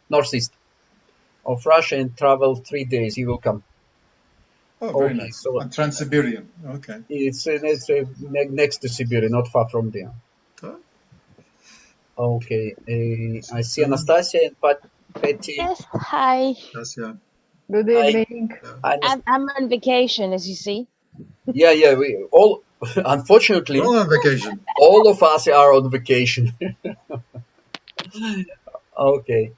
northeast of Russia and travel 3 days. He will come. Oh, very nice. So Trans-Siberian. Okay. It's next to Siberia, not far from there. Huh? Okay. I see Anastasia and Patty. Yes. Hi. Anastasia. Good evening. I'm on vacation, as you see. Yeah. We all, unfortunately, We're all on vacation. All of us are on vacation. Okay.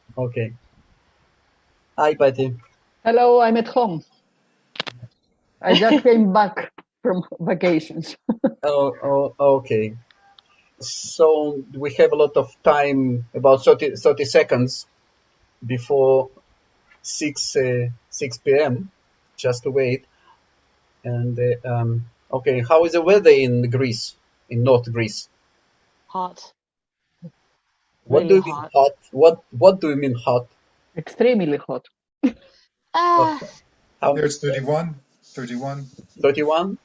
Hi, Patty. Hello, I'm at home. I just came back from vacations. Okay. So we have a lot of time, about 30 seconds before 6 p.m. just to wait. And okay, how is the weather in Greece, in North Greece? Hot. What Really do you mean hot? What do you mean hot? Extremely hot. There's 31. 31?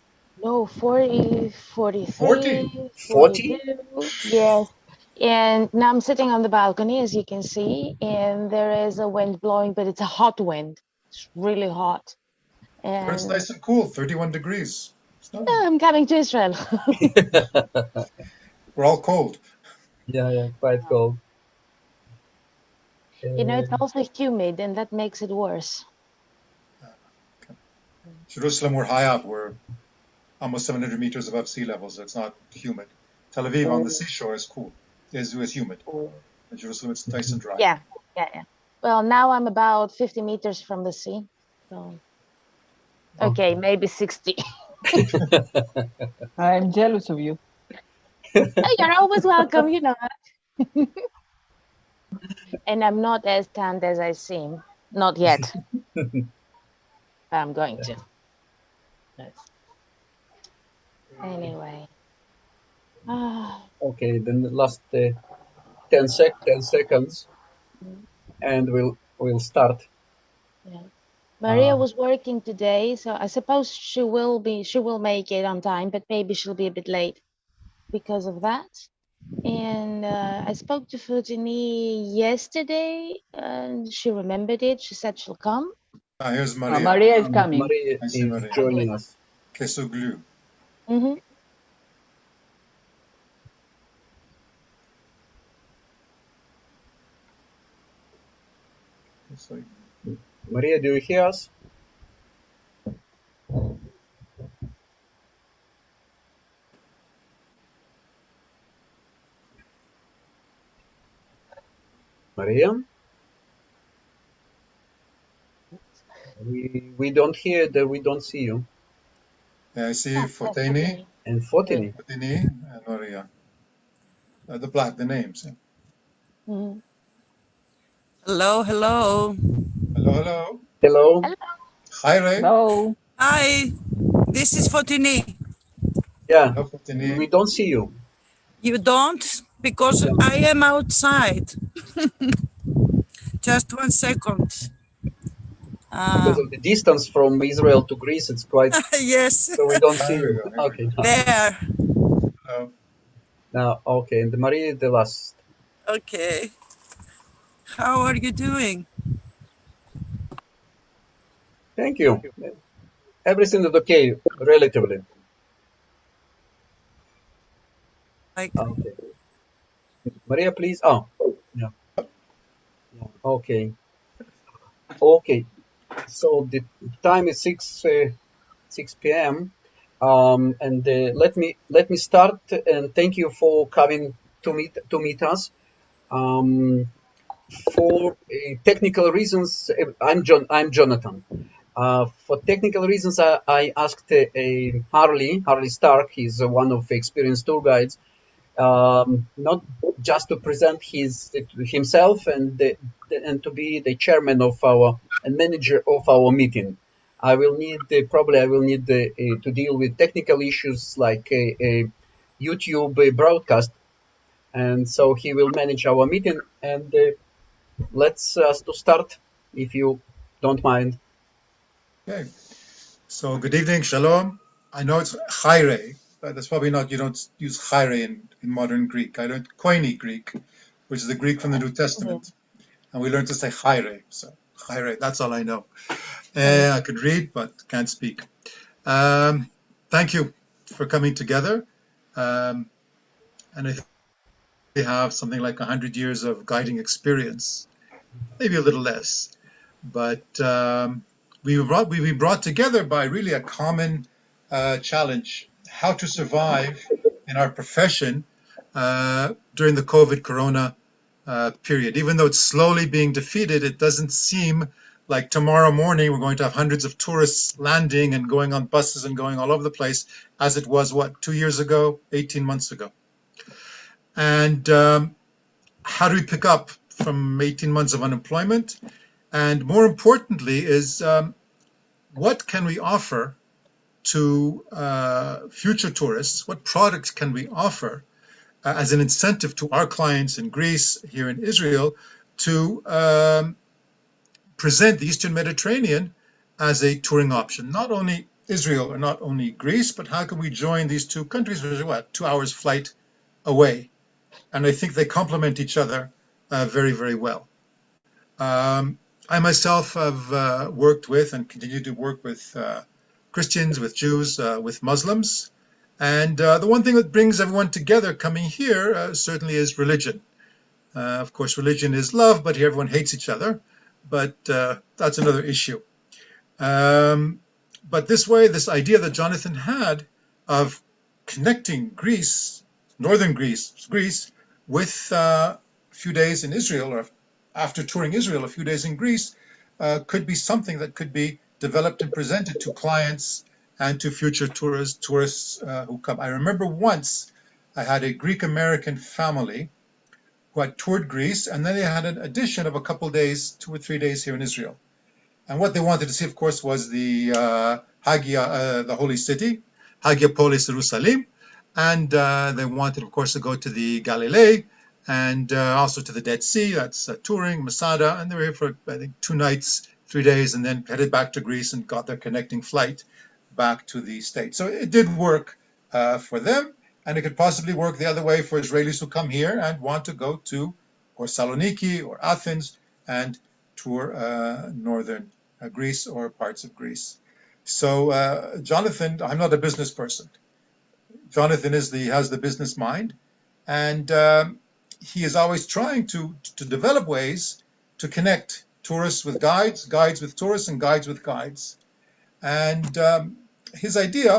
No, 40, 43, 40? 40? Yes. And now I'm sitting on the balcony, as you can see, and there is a wind blowing, but it's a hot wind. It's really hot. And But it's nice and cool, 31 degrees. I'm coming to Israel. We're all cold. Yeah, quite cold. You know, it's also humid, and that makes it worse. Okay. Jerusalem, we're high up. We're almost 700 meters above sea level, so it's not humid. Tel Aviv on the seashore is cool. Is humid. In Jerusalem, it's nice and dry. Yeah. Well, now I'm about 50 meters from the sea. So, okay, maybe 60. I'm jealous of you. You're always welcome, you know that. And I'm not as tanned as I seem. Not yet. I'm going to. Anyway. Okay, then the last 10 seconds, and we'll start. Yeah. Maria was working today, so I suppose she will make it on time, but maybe she'll be a bit late because of that. And I spoke to Fujini yesterday, and she remembered it. She said she'll come. Here's Maria. Maria is coming. Maria is joining us. Kesuglu. Mm-hmm. Maria, do you hear us? Maria? We don't hear that, we don't see you. Yeah, I see Fotini. And Fotini. Fotini and Maria. The names. Yeah. Mm-hmm. Hello. Hello. Hi, Ray. Hello. Hi, this is Fotini. Yeah, Hello, Fotini. we don't see you. You don't? Because I am outside. Just 1 second. Because of the distance from Israel to Greece, it's quite... Yes. So we don't see you. Okay. There. Hello. Now, okay, and Maria is the last. Okay. How are you doing? Thank you. Everything is okay, relatively. Okay. Maria, please. Oh, yeah. Okay. So the time is 6 p.m. And let me start and thank you for coming to meet us. For technical reasons, I'm Jonathan. For technical reasons, I asked Harley Stark. He's one of the experienced tour guides, not just to present himself and to be the chairman of and manager of our meeting. I will need to deal with technical issues like a YouTube broadcast, and so he will manage our meeting. And let's to start, if you don't mind. Okay. So good evening, shalom. I know it's Chaire. That's probably not, you don't use Chaire in modern Greek. I don't Koine Greek, which is the Greek from the New Testament. And we learned to say chaire. So chaire, that's all I know. I could read, but can't speak. Thank you for coming together. And I think we have something like 100 years of guiding experience, maybe a little less. But we were brought together by really a common challenge: how to survive in our profession during the COVID corona period. Even though it's slowly being defeated, it doesn't seem like tomorrow morning we're going to have hundreds of tourists landing and going on buses and going all over the place, as it was, 2 years ago, 18 months ago. And how do we pick up from 18 months of unemployment? And more importantly is, what can we offer to future tourists? What products can we offer as an incentive to our clients in Greece, here in Israel, to present the Eastern Mediterranean as a touring option? Not only Israel or not only Greece, but how can we join these two countries, which are 2 hours flight away? And I think they complement each other very, very well. I myself have worked with and continue to work with Christians, with Jews, with Muslims. And the one thing that brings everyone together coming here certainly is religion. Of course, religion is love, but here everyone hates each other. But that's another issue. But this way, this idea that Jonathan had of connecting Greece, northern Greece, with a few days in Israel, or after touring Israel, a few days in Greece, could be something that could be developed and presented to clients and to future tourists who come. I remember once I had a Greek-American family who had toured Greece, and then they had an addition of a couple days, 2 or 3 days here in Israel. And what they wanted to see, of course, was the Hagia, the holy city, Hagia Polis Jerusalem, and they wanted, of course, to go to the Galilee and also to the Dead Sea. That's touring, Masada, and they were here for, I think, 2 nights, 3 days, and then headed back to Greece and got their connecting flight back to the States. So it did work for them, and it could possibly work the other way for Israelis who come here and want to go to or Saloniki or Athens and tour northern Greece or parts of Greece. So Jonathan, I'm not a business person. Jonathan has the business mind, and he is always trying to develop ways to connect tourists with guides, guides with tourists, and guides with guides. And his idea,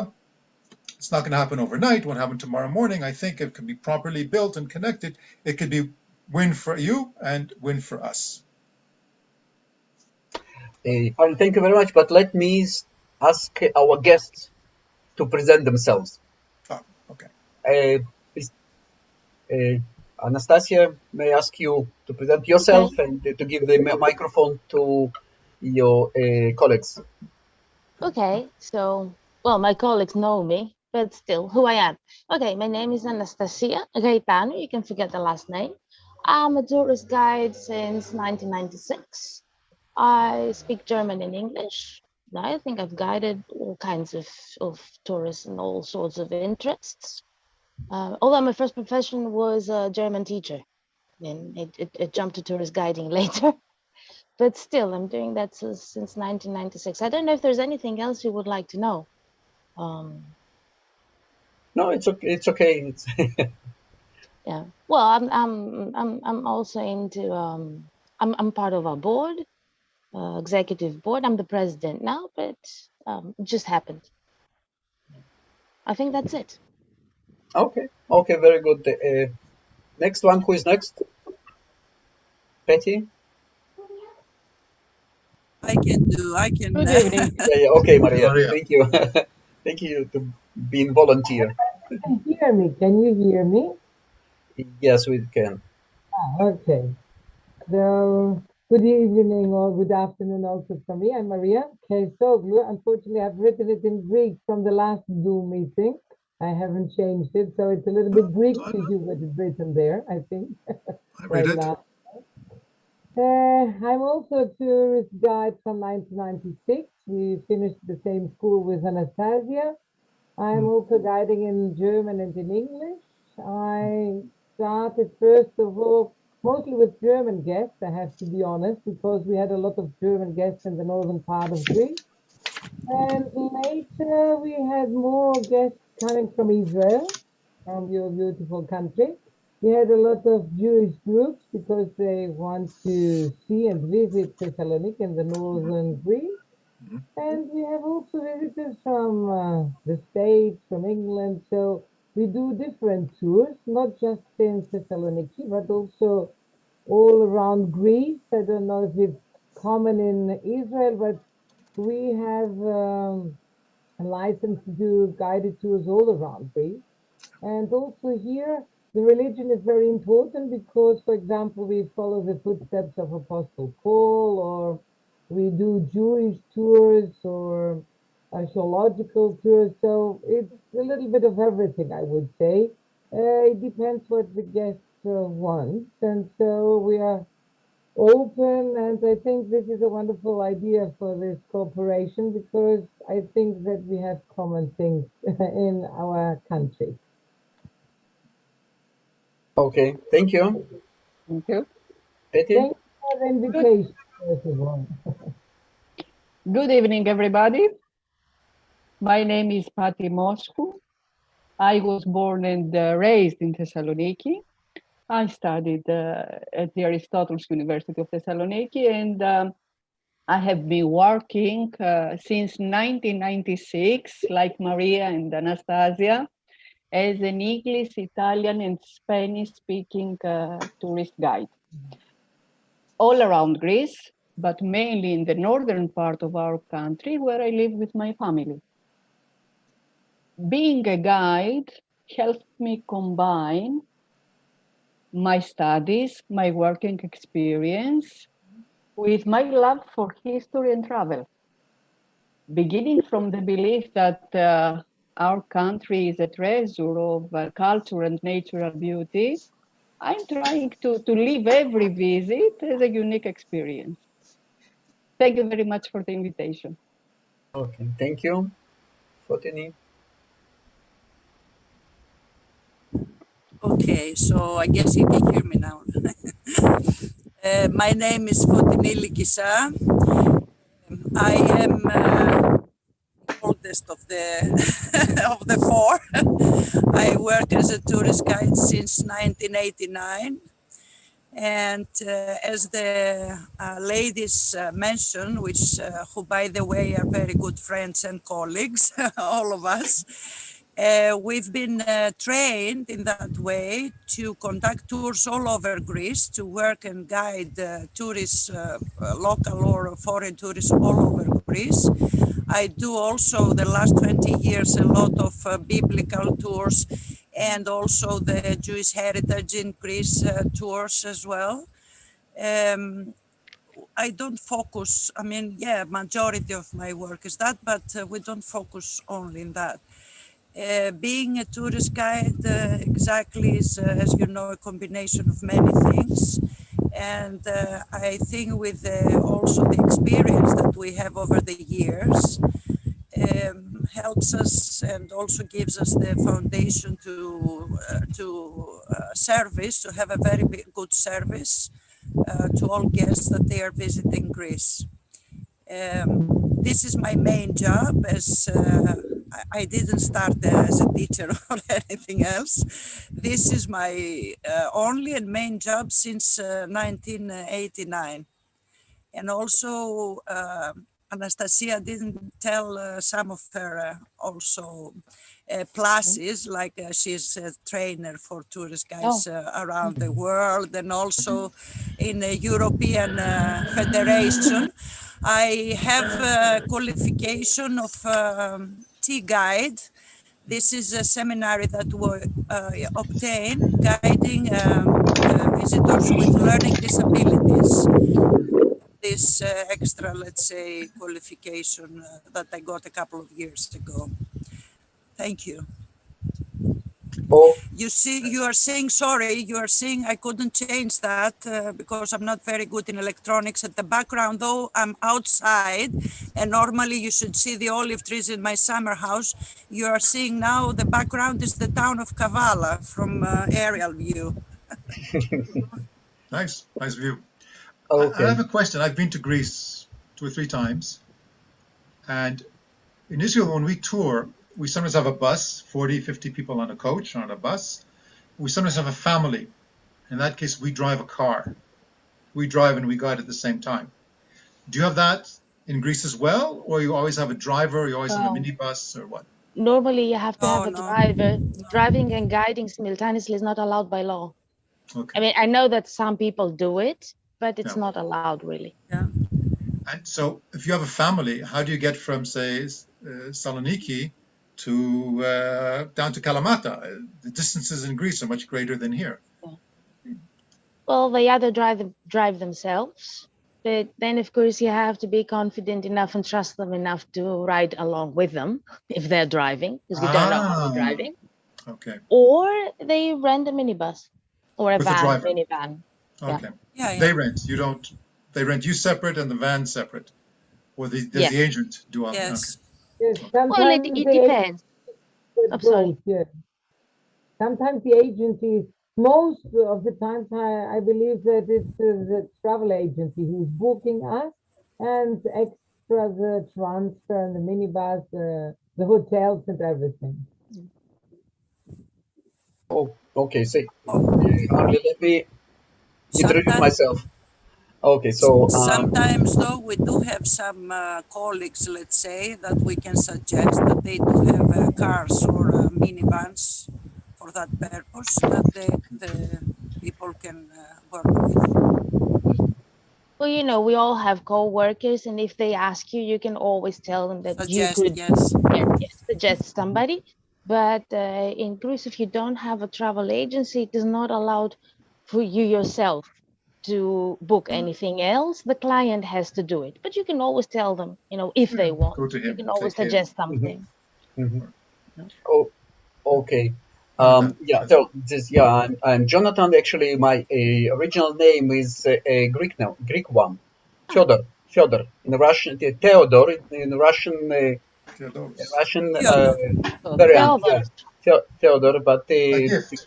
it's not going to happen overnight, won't happen tomorrow morning. I think it can be properly built and connected. It could be win for you and win for us. Thank you very much, but let me ask our guests to present themselves. Oh, okay. Please, Anastasia, may I ask you to present yourself and to give the microphone to your colleagues. Okay, so, well, my colleagues know me, but still, who I am. Okay, my name is Anastasia Gaetano, you can forget the last name. I'm a tourist guide since 1996. I speak German and English. I think I've guided all kinds of tourists and all sorts of interests. Although my first profession was a German teacher, and it jumped to tourist guiding later. But still, I'm doing that since 1996. I don't know if there's anything else you would like to know. No, it's okay. It's okay. Yeah. Well, I'm also into. I'm part of our board, executive board. I'm the president now, but it just happened. I think that's it. Okay. Okay. Very good. Next one. Who is next? Betty. I can. Good evening. Yeah. Okay, Maria. Maria. Thank you. Thank you to being volunteer. Can you hear me? Can you hear me? Yes, we can. Okay. So, good evening or good afternoon also from me. I'm Maria Kesoglu. Unfortunately, I've written it in Greek from the last Zoom meeting. I haven't changed it, so it's a little bit Greek to you what is written there, I think. I read it. now. I'm also a tourist guide from 1996. We finished the same school with Anastasia. I'm also guiding in German and in English. I started first of all mostly with German guests, I have to be honest, because we had a lot of German guests in the northern part of Greece. And later we had more guests coming from Israel, from your beautiful country. We had a lot of Jewish groups because they want to see and visit Thessaloniki in the northern Greece. And we have also visitors from the States, from England. So we do different tours, not just in Thessaloniki, but also all around Greece. I don't know if it's common in Israel, but we have a license to do guided tours all around Greece. And also here, the religion is very important because, for example, we follow the footsteps of Apostle Paul, or we do Jewish tours or archaeological tours. So it's a little bit of everything, I would say. It depends what the guest wants. And so we are open, and I think this is a wonderful idea for this cooperation because I think that we have common things in our country. Okay, thank you. Thank you. Betty? Thank you for the invitation, first of all. Good evening, everybody. My name is Patti Moscu. I was born and raised in Thessaloniki. I studied at the Aristotle's University of Thessaloniki, and I have been working since 1996, like Maria and Anastasia, as an English, Italian, and Spanish-speaking tourist guide. All around Greece, but mainly in the northern part of our country, where I live with my family. Being a guide helped me combine my studies, my working experience, with my love for history and travel. Beginning from the belief that our country is a treasure of culture and natural beauty, I'm trying to live every visit as a unique experience. Thank you very much for the invitation. Okay, thank you. Fotini? Okay, so I guess you can hear me now. My name is Fotini Likisa. I am oldest of the of the four. I work as a tourist guide since 1989. And as the ladies mentioned, which who, by the way, are very good friends and colleagues, all of us, we've been trained in that way to conduct tours all over Greece, to work and guide tourists, local or foreign tourists all over Greece. I do also the last 20 years a lot of biblical tours and also the Jewish heritage in Greece tours as well. I don't focus, I mean, yeah, majority of my work is that, but we don't focus only in that. Being a tourist guide exactly is, as you know, a combination of many things. And I think with also the experience that we have over the years, helps us and also gives us the foundation to service, to have a very good service to all guests that they are visiting Greece. This is my main job, as I didn't start as a teacher or anything else. This is my only and main job since 1989. And also, Anastasia didn't tell some of her also pluses, like she's a trainer for tourist guides around the world, and also in the European Federation. I have a qualification of tea guide. This is a seminary that we obtain guiding visitors with learning disabilities. This extra, let's say, qualification that I got a couple of years ago. Thank you. Oh, You see, you are saying, sorry, you are saying I couldn't change that because I'm not very good in electronics. At the background, though, I'm outside, and normally you should see the olive trees in my summer house. You are seeing now the background is the town of Kavala from aerial view. Nice view. Okay. I have a question. I've been to Greece 2 or 3 times, and in Israel, when we tour, we sometimes have a bus, 40, 50 people on a coach, on a bus. We sometimes have a family. In that case, we drive a car. We drive and we guide at the same time. Do you have that in Greece as well, or you always have a driver, you always have a No. minibus, or what? Normally, you have to have No, a no, driver. no. Driving and guiding simultaneously is not allowed by law. Okay. I mean, I know that some people do it, but it's Yeah. not allowed really. Yeah. And so, if you have a family, how do you get from, say, Saloniki to down to Kalamata? The distances in Greece are much greater than here. Well, they either drive themselves, but then of course you have to be confident enough and trust them enough to ride along with them if they're driving, because you don't know how they're driving. Okay. Or they rent a minibus or a With the driver. minivan. Okay. Yeah, They yeah. rent. You don't. They rent you separate and the van separate. Or does Yes. the agent do all? Yes. Yes, Okay. sometimes Well, it the agency depends. does I'm sorry. both, yes. Sometimes the agency, most of the times, I believe that it's the travel agency who's booking us, and extra the transfer and the minibus, the hotels and everything. Oh, okay. See, Harley, let me introduce Sometimes, myself. Okay, so sometimes though, we do have some colleagues, let's say, that we can suggest that they do have cars or minivans for that purpose that the people can work with. Well, you know, we all have co-workers, and if they ask you, you can always tell them that you Suggest, could yes. suggest somebody. But in Greece, if you don't have a travel agency, it is not allowed for you yourself to book anything else. The client has to do it. But you can always tell them, you know, if they want, Go to you him. can always Take care. suggest something. oh, okay. Jonathan. Yeah. So this, yeah, I'm Jonathan. Actually, my original name is a Greek one, Fyodor in Russian, Theodor in Russian, Theodoros. Russian Fyodor. variant. Yeah, Theodor. Theodor, but A gift.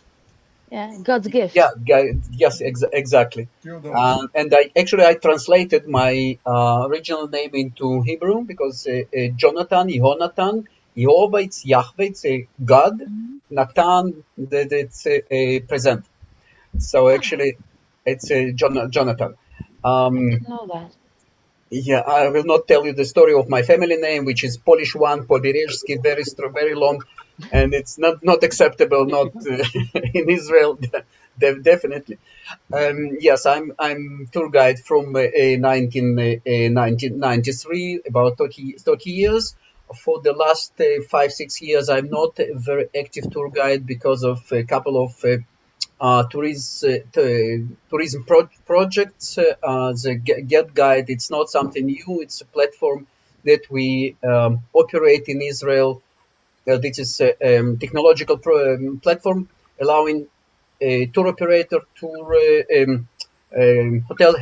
Yeah, God's gift. yeah, yes, exactly. Theodoros. And I translated my original name into Hebrew because Jonathan, Yehovah, it's Yahweh, it's God, Natan, that it's a present. So actually, it's Jonathan. I didn't know that. Yeah, I will not tell you the story of my family name, which is Polish one, Pobierezhsky, very long, and it's not acceptable, not in Israel, definitely. Yes, I'm tour guide from 1993, about 30 years. For the last 5-6 years, I'm not a very active tour guide because of a couple of tourism projects. The GETGUIDE, it's not something new. It's a platform that we operate in Israel. This is a technological platform allowing a tour operator, hotel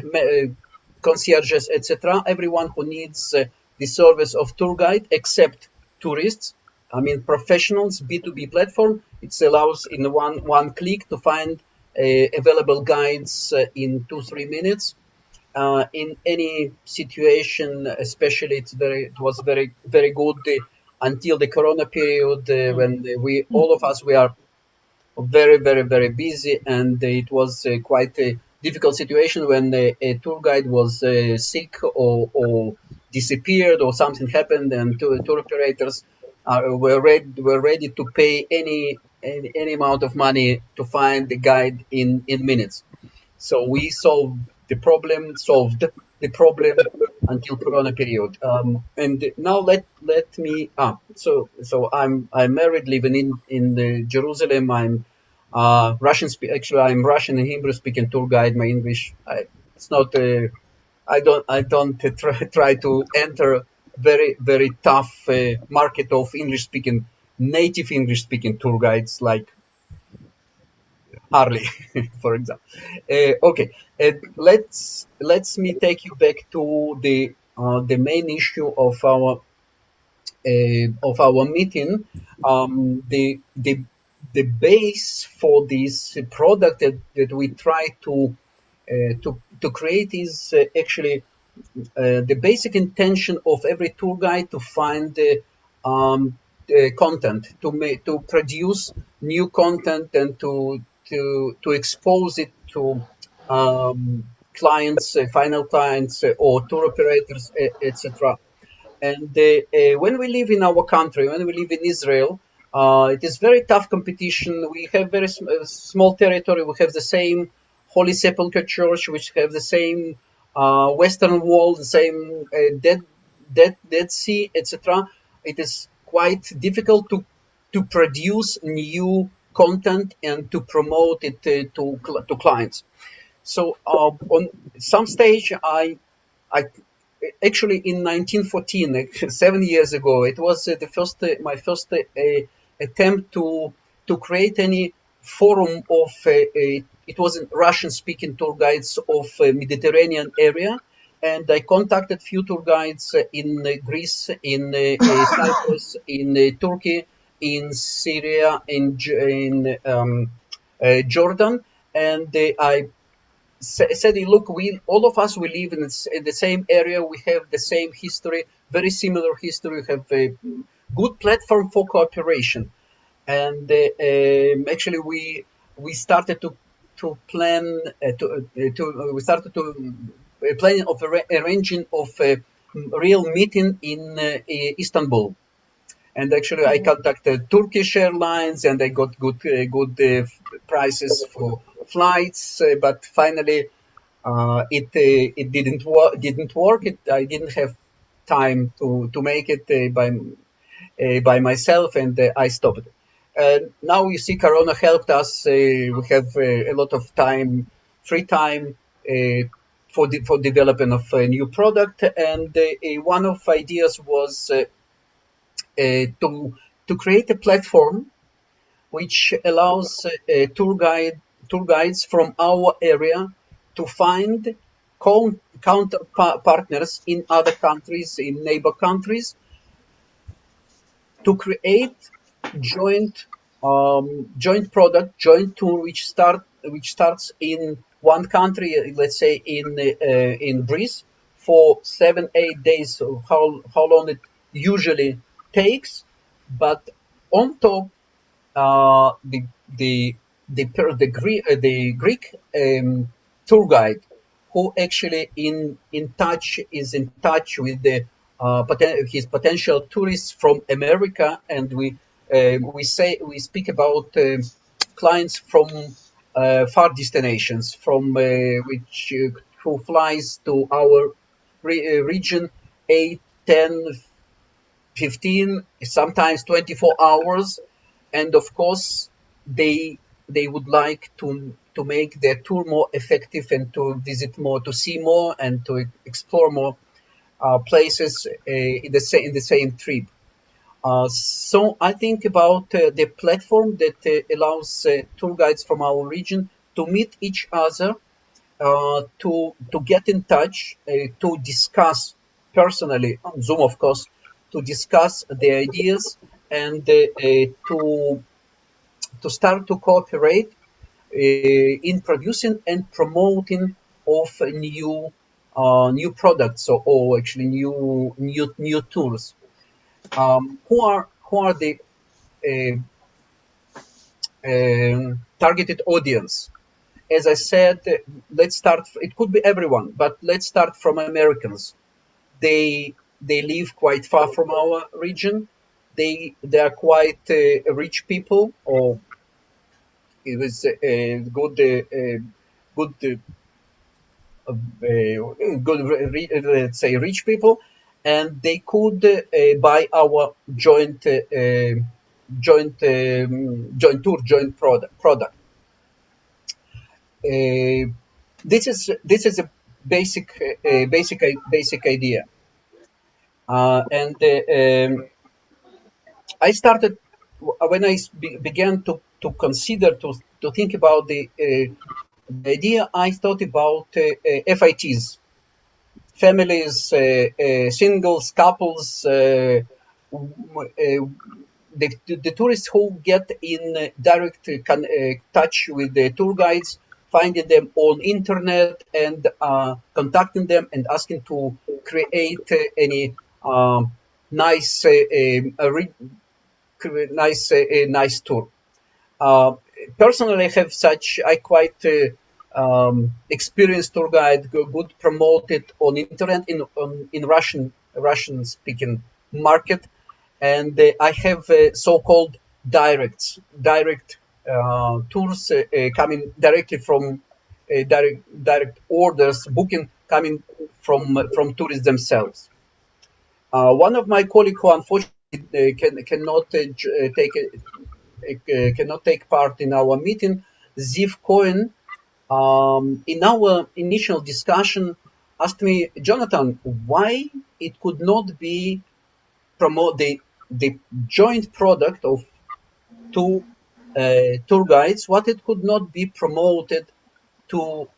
concierges, etc. Everyone who needs the service of tour guide, except tourists. I mean, professionals, B2B platform. It allows in one click to find available guides in 2-3 minutes. In any situation, especially it was very good until the Corona period when we all of us we are very busy, and it was quite a difficult situation when a tour guide was sick or disappeared or something happened, and tour operators were ready to pay any amount of money to find the guide in minutes. So we solved the problem until Corona period. And now let me so I'm married, living in Jerusalem. I'm actually I'm Russian and Hebrew speaking tour guide. My English it's not I don't try to enter very tough market of English speaking native English speaking tour guides like Harley, for example. Okay, let's me take you back to the main issue of our meeting. The base for this product that we try to to create is actually the basic intention of every tour guide to find content, to produce new content and to expose it to clients, final clients, or tour operators, etc. And when we live in our country, when we live in Israel, it is very tough competition. We have very small territory. We have the same Holy Sepulchre Church, which have the same Western Wall, the same Dead Sea, etc. It is quite difficult to produce new content and to promote it to clients. So on some stage, I actually in 1914, 7 years ago, it was my first attempt to create any forum of it was Russian-speaking tour guides of Mediterranean area, and I contacted few tour guides in Greece, in Cyprus, in Turkey, in Syria, in Jordan, and I said, look, we all of us, we live in the same area, we have the same history, very similar history, we have a good platform for cooperation. And actually we started to plan we started to plan of arranging of a real meeting in Istanbul. And actually, I contacted Turkish Airlines, and I got good prices for flights. But finally, it didn't work. I didn't have time to make it by myself, and I stopped. Now you see, Corona helped us. We have a lot of time, free time. For development of a new product, and one of ideas was to create a platform which allows tour guides from our area to find counter partners in other countries, in neighbor countries, to create joint product, joint tour which starts in one country, let's say in Greece, for 7-8 days, or how long it usually takes, but on top the Greek tour guide who actually is in touch with his potential tourists from America, and we speak about clients from far destinations, from who flies to our region 8, 10, 15, sometimes 24 hours, and of course they would like to make their tour more effective and to visit more, to see more, and to explore more places in the same trip. So I think about the platform that allows tour guides from our region to meet each other, to get in touch, to discuss personally on Zoom, of course, to discuss the ideas, and to start to cooperate in producing and promoting of new products, or actually new tours. Who are the targeted audience? As I said, let's start. It could be everyone, but let's start from Americans. They live quite far from our region. They are quite rich people, or it was let's say rich people, and they could buy our joint product. This is a basic idea, and I started when I began to consider to think about the idea. I thought about FITs, families, singles, couples, the tourists who get in direct touch with the tour guides finding them on internet and contacting them and asking to create any nice nice tour. Personally, I have such I quite experienced tour guide, good promoted on internet in Russian speaking market, and I have so-called direct tours coming directly from direct orders booking coming from tourists themselves. One of my colleagues who unfortunately cannot take part in our meeting, Ziv Cohen, in our initial discussion, asked me, Jonathan, why it could not be promote the joint product of two tour guides, what it could not be promoted to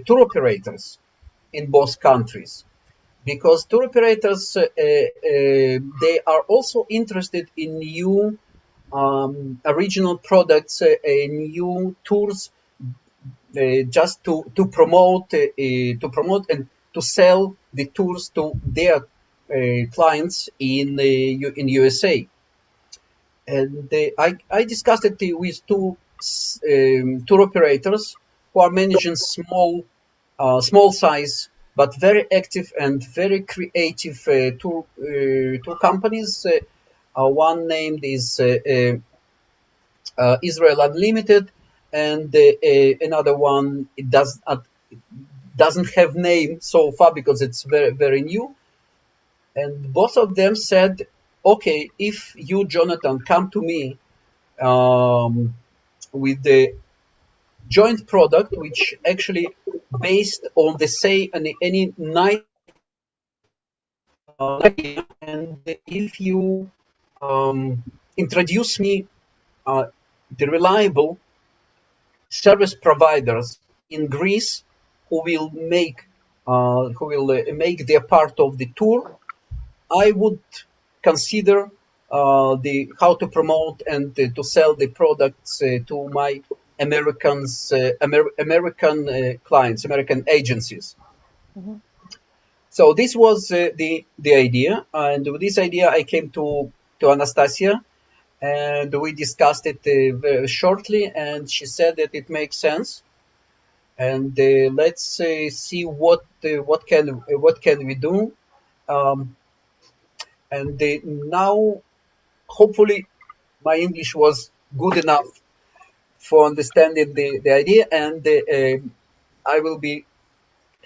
tour operators in both countries, because tour operators they are also interested in new original products, new tours, just to promote and to sell the tours to their clients in USA. And I discussed it with two tour operators who are managing small size but very active and very creative tour companies. One named is Israel Unlimited, and another one it doesn't have name so far because it's very new. And both of them said, okay, if you, Jonathan, come to me with the joint product, which actually based on the any night idea, and if you introduce me the reliable service providers in Greece who will make their part of the tour, I would consider how to promote and to sell the products to my American clients, American agencies. Mm-hmm. So this was the idea, and with this idea I came to Anastasia, and we discussed it very shortly, and she said that it makes sense, and let's see what can we do, and now hopefully my English was good enough for understanding the idea, and I will be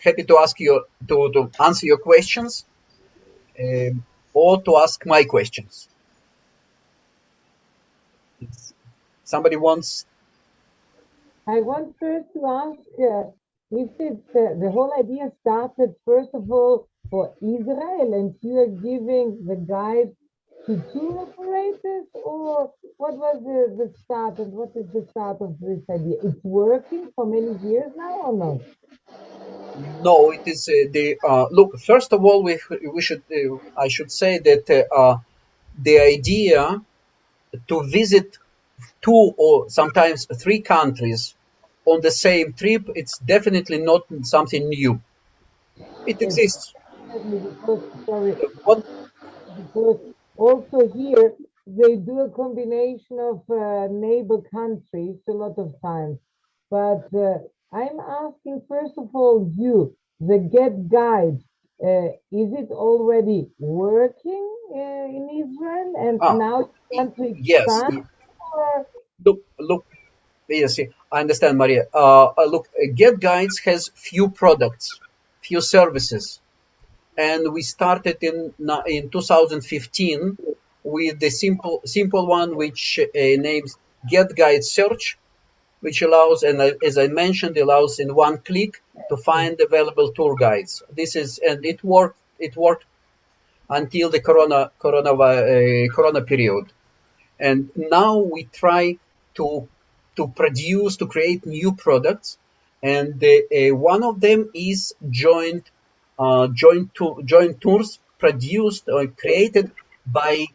happy to ask you to answer your questions or to ask my questions. Somebody wants. I want first to ask if it's the whole idea started first of all for Israel and you are giving the guide to tour operators, or what was the start and what is the start of this idea? It's working for many years now or not? No, it is look. First of all, we should I should say that the idea to visit two or sometimes three countries on the same trip, it's definitely not something new. It exists. What? Because also here they do a combination of neighbor countries a lot of times. But I'm asking first of all you, the GETGUIDE, is it already working in Israel and now you want to expand? Yes. Look. Yes, I understand, Maria. Look, GetGuides has few products, few services, and we started in 2015 with the simple one, which names GetGuide Search, which allows, and as I mentioned, allows in one click to find available tour guides. And it worked until the corona period, and now we try to create new products, and one of them is joint tours produced or created by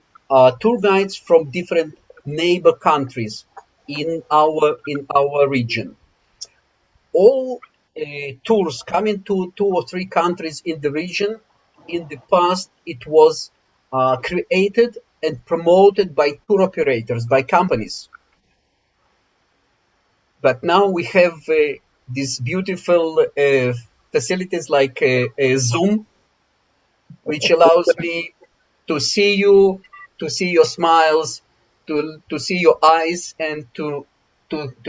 tour guides from different neighbor countries in our region. all tours coming to 2 or 3 countries in the region. In the past, it was created and promoted by tour operators, by companies. But now we have these beautiful facilities like Zoom, which allows me to see you, to see your smiles, to see your eyes, and to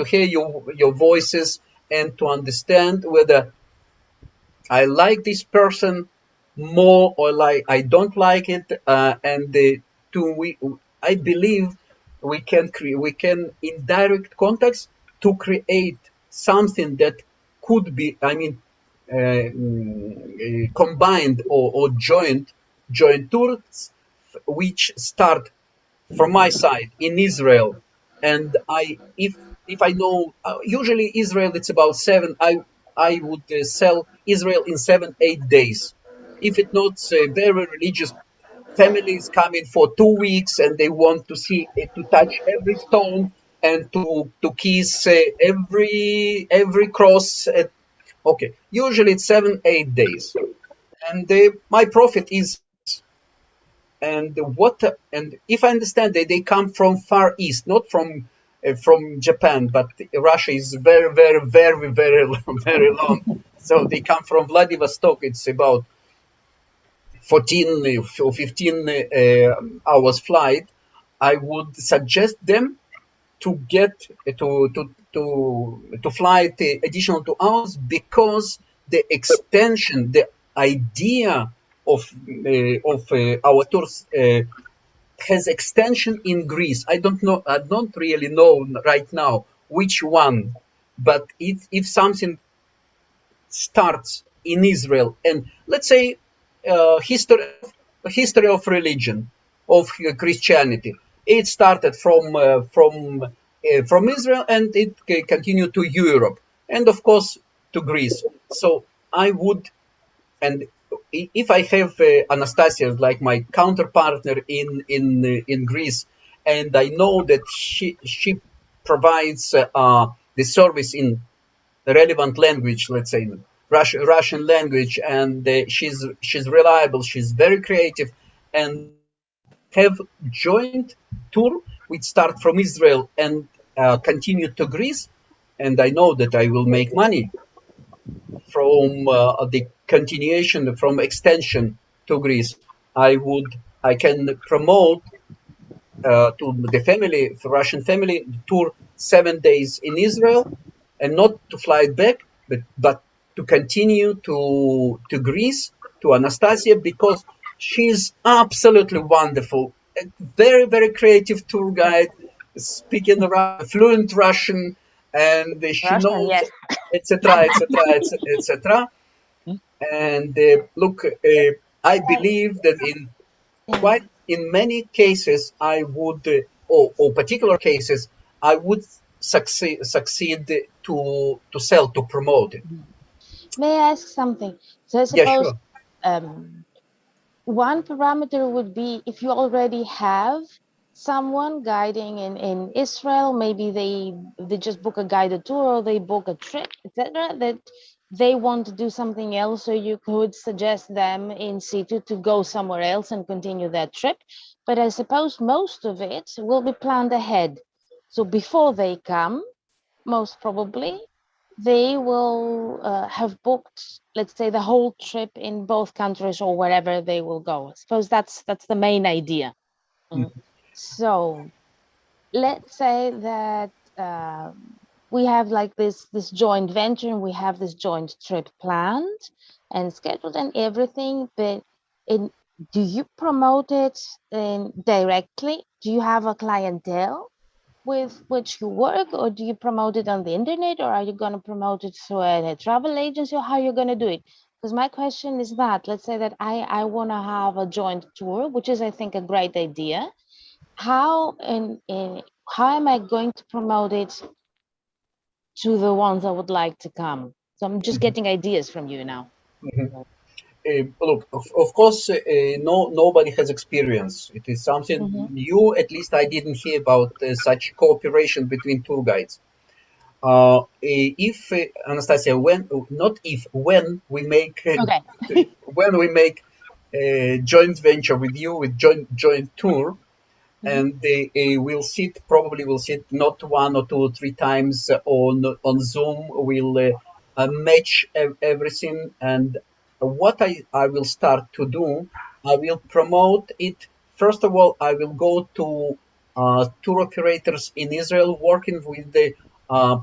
hear your voices, and to understand whether I like this person more or like I don't like it, and I believe we can in direct context to create something that could be, I mean, combined or joint tours, which start from my side in Israel, and if I know, usually Israel it's about 7. I would sell Israel in 7-8 days. If it's not very religious families coming for 2 weeks and they want to see to touch every stone and to kiss every cross. Okay, usually it's 7-8 days, and my profit is. And if I understand they come from Far East, not from Japan, but Russia is very, very, very, very, very long. So they come from Vladivostok. It's about 14 or 15 hours flight. I would suggest them to get to fly additional 2 hours, because the extension, the idea of our tours has extension in Greece. I don't really know right now which one, but if something starts in Israel, and let's say history of religion, of Christianity, it started from Israel, and it continued to Europe, and of course to Greece. So I would, and if I have Anastasia like my counterpartner in Greece, and I know that she provides the service in the relevant language, let's say Russian language, and she's reliable, she's very creative, and have joint tour which start from Israel and continue to Greece, and I know that I will make money from the continuation, from extension to Greece. I can promote to the family, the Russian family, tour 7 days in Israel, and not to fly back, but to continue to Greece, to Anastasia, because she's absolutely wonderful. A very, very creative tour guide, speaking fluent Russian, and she Russian, knows, yes. etc., etc., etc. And look, I believe that in many cases, I would, or particular cases, I would succeed to sell, to promote it. May I ask something? So I Yeah, suppose sure. one parameter would be if you already have someone guiding in Israel, maybe they just book a guided tour or they book a trip, etc., that they want to do something else, so you could suggest them in situ to go somewhere else and continue that trip. But I suppose most of it will be planned ahead. So before they come, most probably, they will have booked, let's say, the whole trip in both countries or wherever they will go. I suppose that's the main idea. So let's say that we have like this joint venture, and we have this joint trip planned and scheduled and everything, but do you promote it directly? Do you have a clientele with which you work, or do you promote it on the internet, or are you going to promote it through a travel agency, or how are you going to do it? Because my question is that, let's say that I want to have a joint tour, which is, I think, a great idea. How how am I going to promote it to the ones I would like to come? So I'm just getting ideas from you now. Look, of course, nobody has experience. It is something new. At least I didn't hear about such cooperation between tour guides. if Anastasia, when we make Okay. when we make a joint venture with you with joint tour, and they probably will sit not 1 or 2 or 3 times on Zoom. We'll match everything, and what I will start to do, I will promote it. First of all, I will go to tour operators in Israel working uh,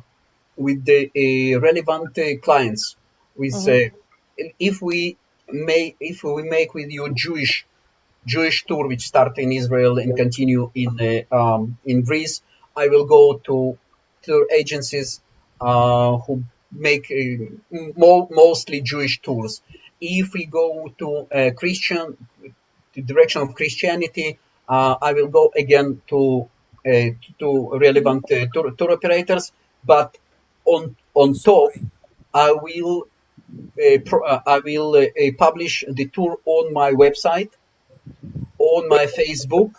with the relevant clients. With if we make with you Jewish tour, which start in Israel and continue in Greece, I will go to tour agencies who make mostly Jewish tours. If we go to the direction of Christianity, I will go again to relevant tour operators. But on top, Sorry. I will publish the tour on my website, on my Facebook,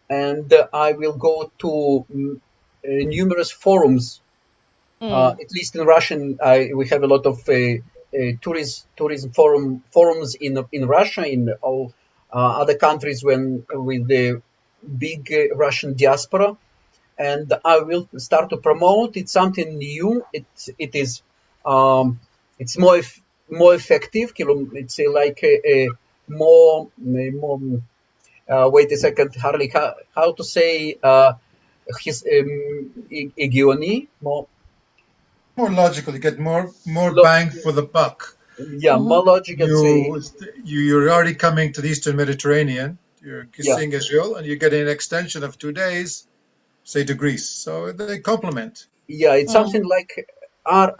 and I will go to numerous forums. At least in Russian, we have a lot of tourism forums in Russia, in all other countries with the big Russian diaspora, and I will start to promote. It's something new. It is it's more effective. It's like a more wait a second, Harley. How to say his Egioni? More, More logical. You get more lo, bang for the buck. yeah, more logical. Say, You're already coming to the Eastern Mediterranean. You're yeah, seeing Israel, and you're getting an extension of 2 days, say, to Greece. So they complement. yeah. It's something like R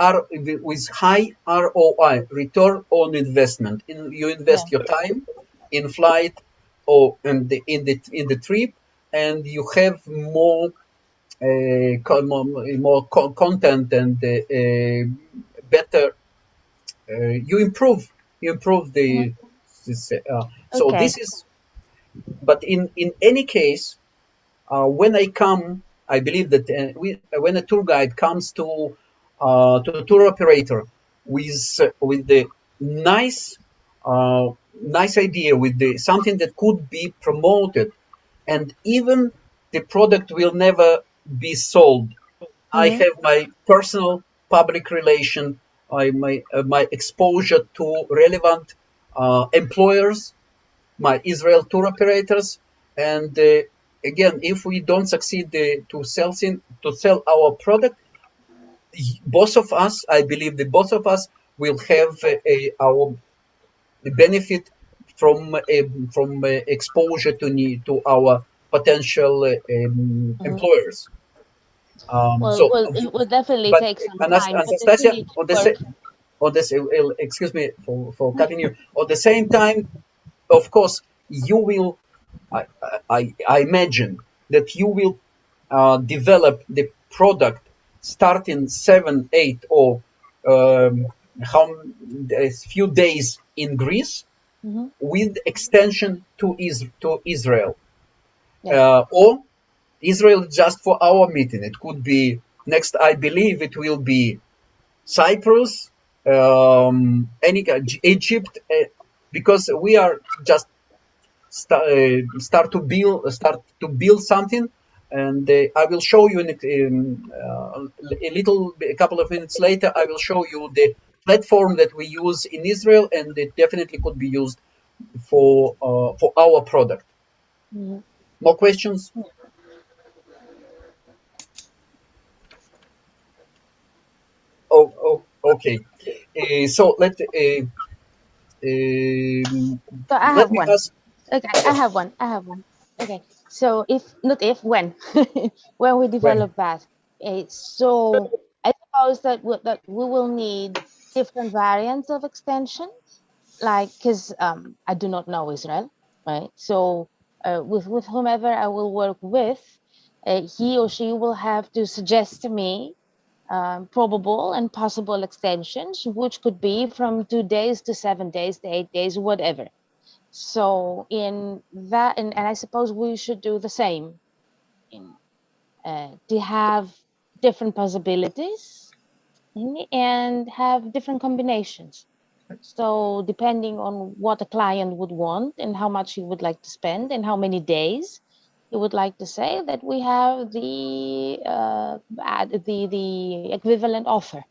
with high ROI, return on investment. You Yeah. invest your time in flight or in the trip, and you have more content and better. You improve the this, so Okay. this is. But in any case, when I come, I believe that when a tour guide comes to tour operator with the nice nice idea, with the something that could be promoted, and even the product will never be sold. I have my personal public relation, my exposure to relevant employers, my Israel tour operators, and again, if we don't succeed to sell our product, both of us, I believe, that both of us will have our the benefit from exposure to our potential employers. Well, So, it will definitely but take some time, but the thing Anastasia, is work. on this, excuse me for cutting you. At the same time, of course, you will. I imagine that you will develop the product starting 7, 8, or how a few days in Greece with extension to Israel, Yeah. or Israel just for our meeting. It could be next. I believe it will be Cyprus, Egypt, because we are just start to build something, and I will show you a couple of minutes later. I will show you the platform that we use in Israel, and it definitely could be used for our product. More questions? Okay. So So I let have me one. ask. Okay, I have one. I have one. Okay. So if not if when when we When? develop that, so I suppose that we will need different variants of extension, like because I do not know Israel, right? So with whomever I will work with, he or she will have to suggest to me probable and possible extensions, which could be from 2 days to 7 days to 8 days, whatever. So in that, and I suppose we should do the same in to have different possibilities and have different combinations. So depending on what a client would want and how much he would like to spend and how many days he would like to say, that we have the equivalent offer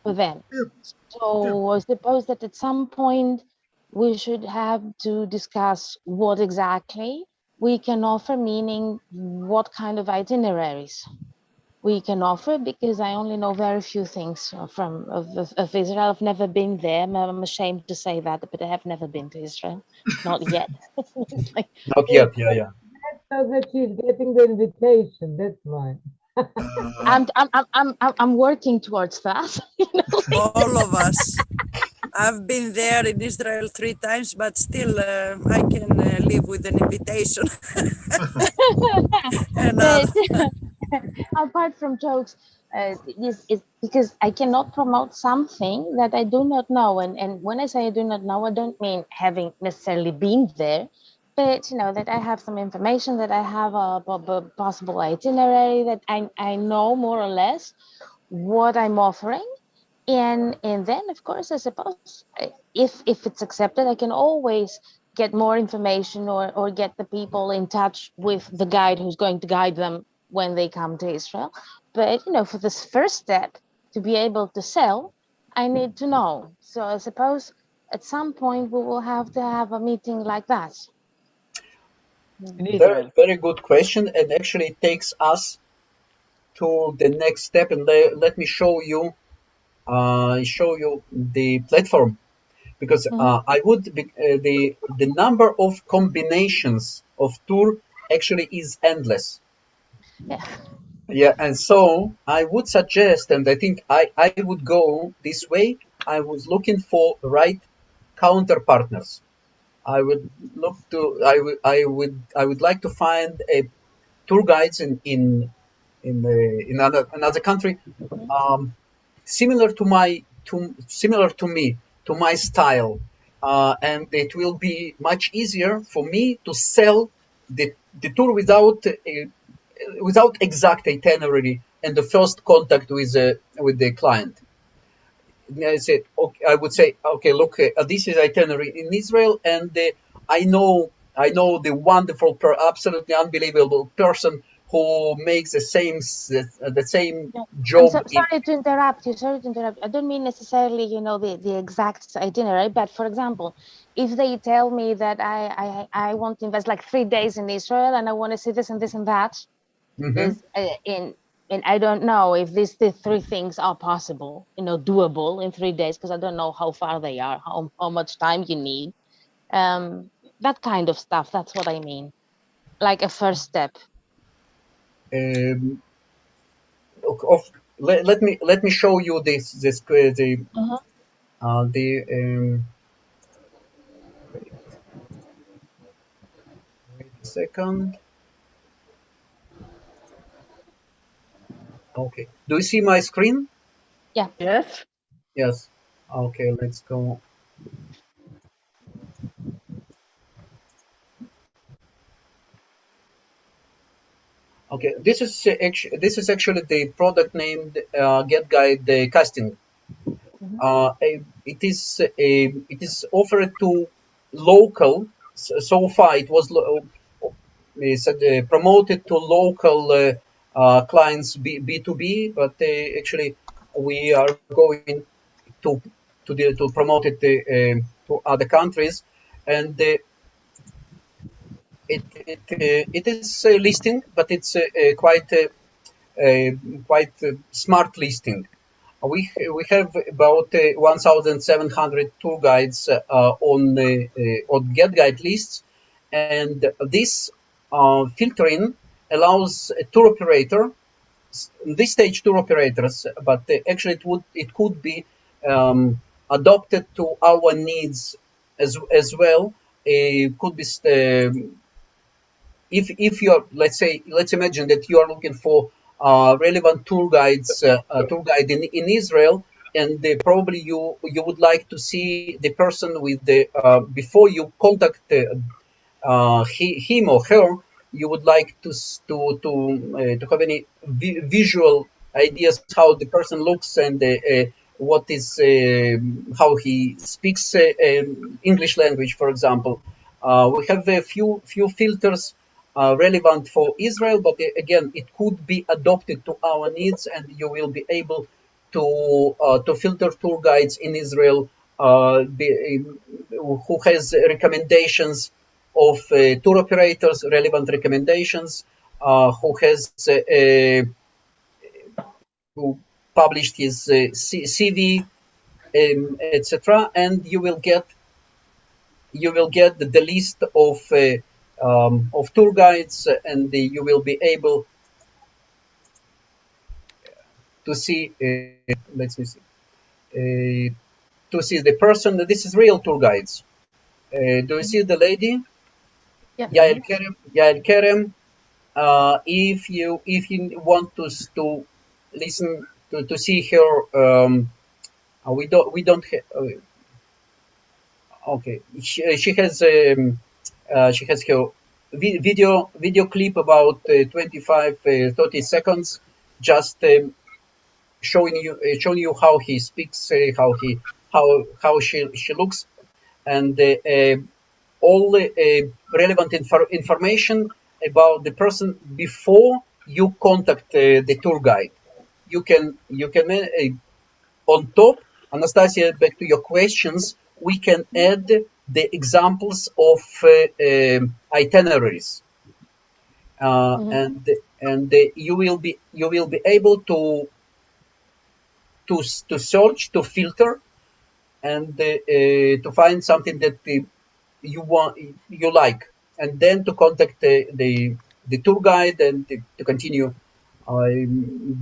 for them. So I suppose that at some point we should have to discuss what exactly we can offer, meaning what kind of itineraries we can offer, because I only know very few things of Israel. I've never been there. I'm ashamed to say that, but I have never been to Israel, not yet. Like, Not yet, yeah. So that she's getting the invitation. That's why. I'm working towards that. You know? All of us. I've been there in Israel 3 times, but still I can live with an invitation. But apart from jokes, this is because I cannot promote something that I do not know. And when I say I do not know, I don't mean having necessarily been there, but you know that I have some information, that I have a possible itinerary, that I know more or less what I'm offering. And then of course, I suppose if it's accepted, I can always get more information or get the people in touch with the guide who's going to guide them when they come to Israel. But you know, for this first step, to be able to sell, I need to know. So I suppose at some point we will have to have a meeting like that. Very, very good question, and actually it takes us to the next step. And let me show you the platform, because I would be, the number of combinations of tour actually is endless. Yeah. Yeah, and so I would suggest, and I think I would go this way. I was looking for the right counter partners. I would look to I would like to find a tour guides in another country, similar to me, to my style, and it will be much easier for me to sell the tour without exact itinerary and the first contact with the client. I would say, okay, look, this is itinerary in Israel, and I know the wonderful, absolutely unbelievable person who makes the same job. Sorry to interrupt you. Sorry to interrupt. I don't mean necessarily, you know, the exact itinerary, but for example, if they tell me that I want to invest like 3 days in Israel and I want to see this and this and that, is and I don't know if the 3 things are possible, you know, doable in 3 days, because I don't know how far they are, how much time you need, that kind of stuff. That's what I mean, like a first step. Let me show you wait a second. Okay, do you see my screen? Yeah. Yes. Yes. Okay, let's go. Okay, this is actually the product named GETGUIDE Casting. It is offered to local. So far, it was promoted to local clients B2B, but actually we are going to promote it to other countries, and it is listing, but it's quite smart listing. We have about 1,700 tour guides on GetGuide lists, and this filtering allows a tour operator, this stage tour operators, but actually it could be adopted to our needs as well. It could be if you're, let's imagine that you are looking for relevant tour guide in Israel, and probably you would like to see the person with the before you contact him or her, you would like to have any visual ideas how the person looks and what is how he speaks English language, for example. We have a few filters relevant for Israel, but again, it could be adopted to our needs, and you will be able to filter tour guides in Israel who has recommendations of tour operators, relevant recommendations, who has who published his CV, etc., and you will get the list of tour guides, and you will be able to see. Let me see. To see the person. This is real tour guides. Do you see the lady? Yeah. Yael Kerem. If you want to listen to see her, we don't okay. She has her video clip about 25 30 seconds, just showing you how he speaks, how she looks, and all relevant information about the person before you contact the tour guide. You can on top, Anastasia, back to your questions, we can add the examples of itineraries, and you will be able to search, to filter, and to find something that you like, and then to contact the tour guide and to continue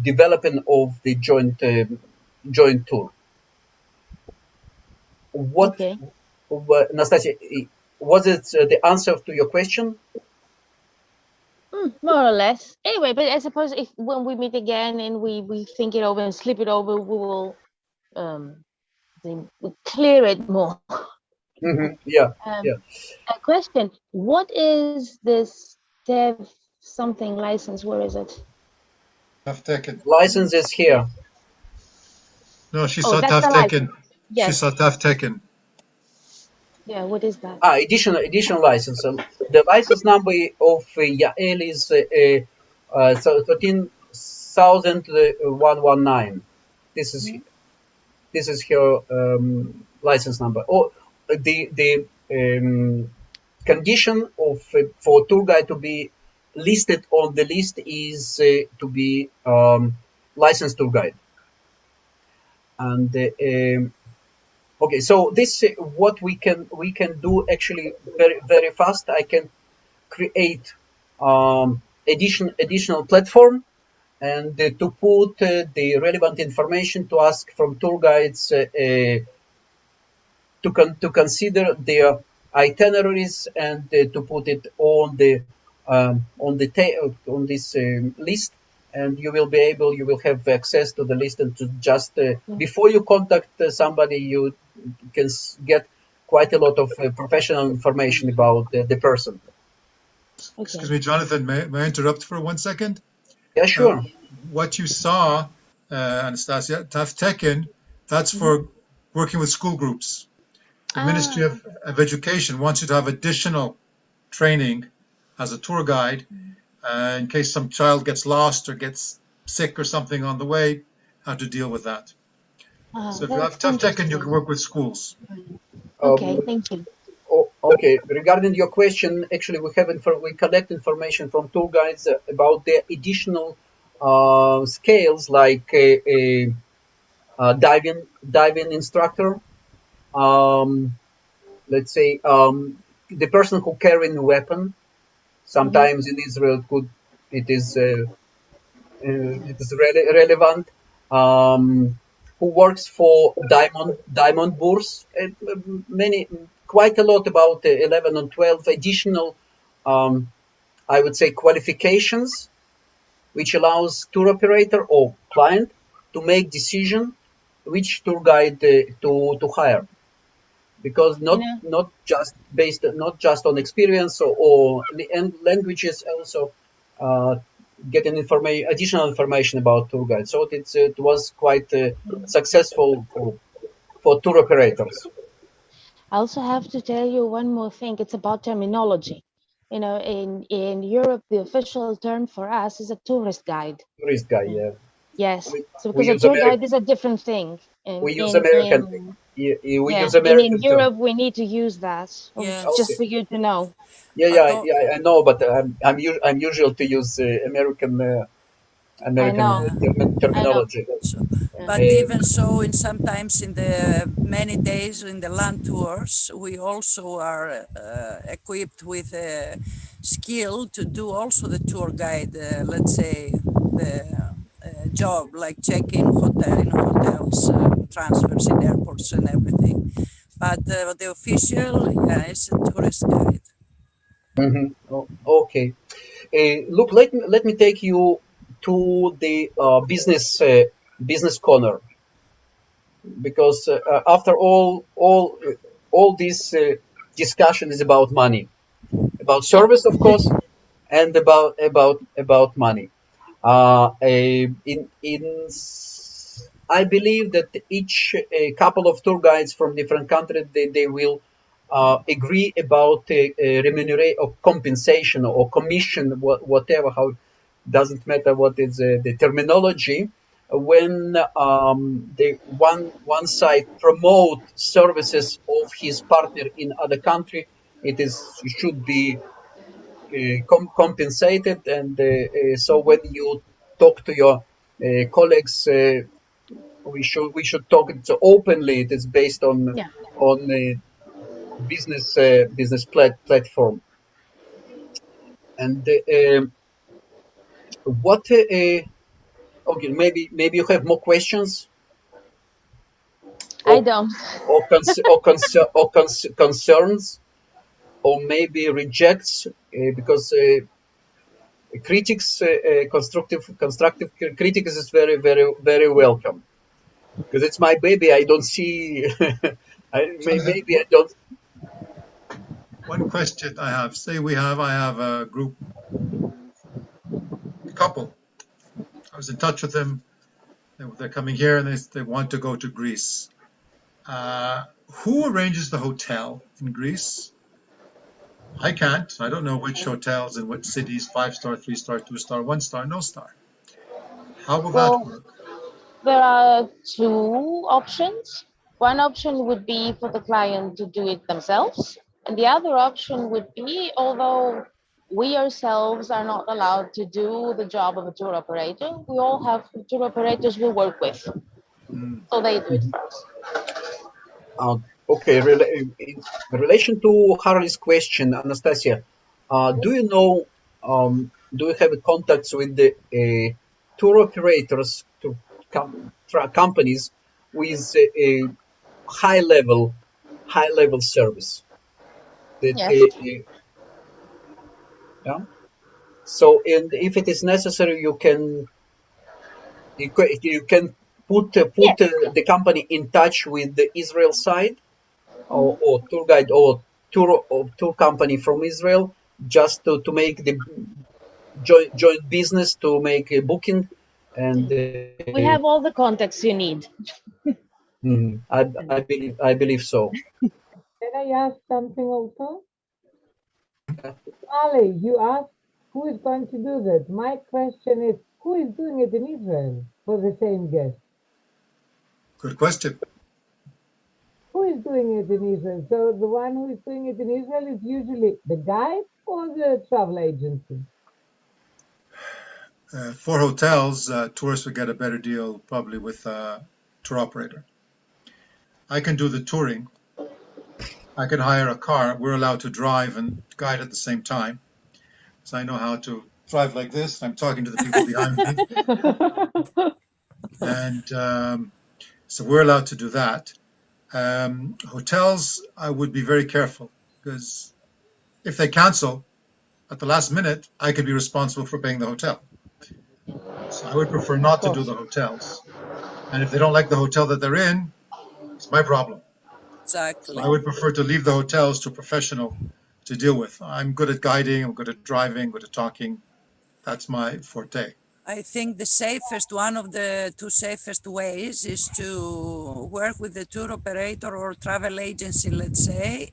developing of the joint tour. Okay. Nastasia, was it the answer to your question? More or less. Anyway, but I suppose if when we meet again and we think it over and sleep it over, we will clear it more. Yeah. A question: what is this dev something license? Where is it? Tough taken. License is here. No, she Oh, saw that's tough the taken. license. Yes. She saw tough taken. Yeah, what is that? Additional license. The license number of Yael is 13,119. This is her license number. Oh, the condition of for tour guide to be listed on the list is to be licensed tour guide. And okay, so this what we can do actually very fast. I can create additional platform, and to put the relevant information, to ask from tour guides to consider their itineraries, and to put it on this list, and you will have access to the list, and to just before you contact somebody, you can get quite a lot of professional information about the person. Okay. Excuse me, Jonathan, may I interrupt for 1 second? Yeah, sure. What you saw, Anastasia, tough taken, that's for working with school groups. The Ministry of Education wants you to have additional training as a tour guide in case some child gets lost or gets sick or something on the way, how to deal with that. So if you have tough taken, you can work with schools. Okay, thank you. Okay, regarding your question, actually we collect information from tour guides about their additional scales, like a diving instructor. Let's say the person who carrying a weapon. Sometimes in Israel, it is relevant. Who works for Diamond Bourse? Quite a lot, about 11 or 12 additional, I would say, qualifications, which allows tour operator or client to make decision which tour guide to hire. because not just based not just on experience and languages, also getting additional information about tour guides. So it was quite successful for tour operators. I also have to tell you one more thing. It's about terminology. You know, in Europe, the official term for us is a tourist guide. Tourist guide, yeah. Yes. So because a tour guide is a different thing. We use American. In Europe, we need to use that. Yes. Just for you to know. Yeah, I know, but I'm usual to use American terminology. But even so, sometimes in the many days in the land tours, we also are equipped with a skill to do also the tour guide, let's say, the job, like checking in hotels, transfers in airports and everything. But the official, is a tourist guide. Oh, okay. Look, let me take you to the business corner, because after all this discussion is about money, about service, of course, and about money. I believe that each couple of tour guides from different countries, they will agree about remuneration or compensation or commission, whatever. How doesn't matter what is the terminology. When the one side promote services of his partner in other country, it should be compensated, and so when you talk to your colleagues, we should talk it openly. It is based on business platform. And what? Okay, maybe you have more questions. I don't. Concerns, or maybe rejects, because critics, constructive critics is very welcome, because it's my baby. I don't see. Maybe I don't. One question I have. Say I have a group, a couple. I was in touch with them. They're coming here and they want to go to Greece. Who arranges the hotel in Greece? I can't. I don't know which hotels in which cities, 5-star, 3-star, 2-star, 1-star, no star. How will that work? There are two options. One option would be for the client to do it themselves. And the other option would be, although we ourselves are not allowed to do the job of a tour operator, we all have tour operators we work with. So they do it first. Okay, in relation to Harley's question, Anastasia, do you know, do you have contacts with the tour operators, companies with a high level service? Yes. Yeah. So, and if it is necessary, you can put the company in touch with the Israel side, or tour guide or tour company from Israel, just to make the joint business, to make a booking, and we have all the contacts you need. I believe so. Can I ask something also? Ali, you asked who is going to do that. My question is, who is doing it in Israel for the same guest? Good question. Who is doing it in Israel? So the one who is doing it in Israel is usually the guide or the travel agency? For hotels, tourists would get a better deal probably with a tour operator. I can do the touring. I can hire a car. We're allowed to drive and guide at the same time. So I know how to drive like this. I'm talking to the people behind me. And so we're allowed to do that. Hotels, I would be very careful, because if they cancel at the last minute, I could be responsible for paying the hotel. So I would prefer not to do the hotels. And if they don't like the hotel that they're in, it's my problem. Exactly. I would prefer to leave the hotels to a professional to deal with. I'm good at guiding, I'm good at driving, good at talking. That's my forte. I think the safest, one of the two safest ways is to work with the tour operator or travel agency, let's say,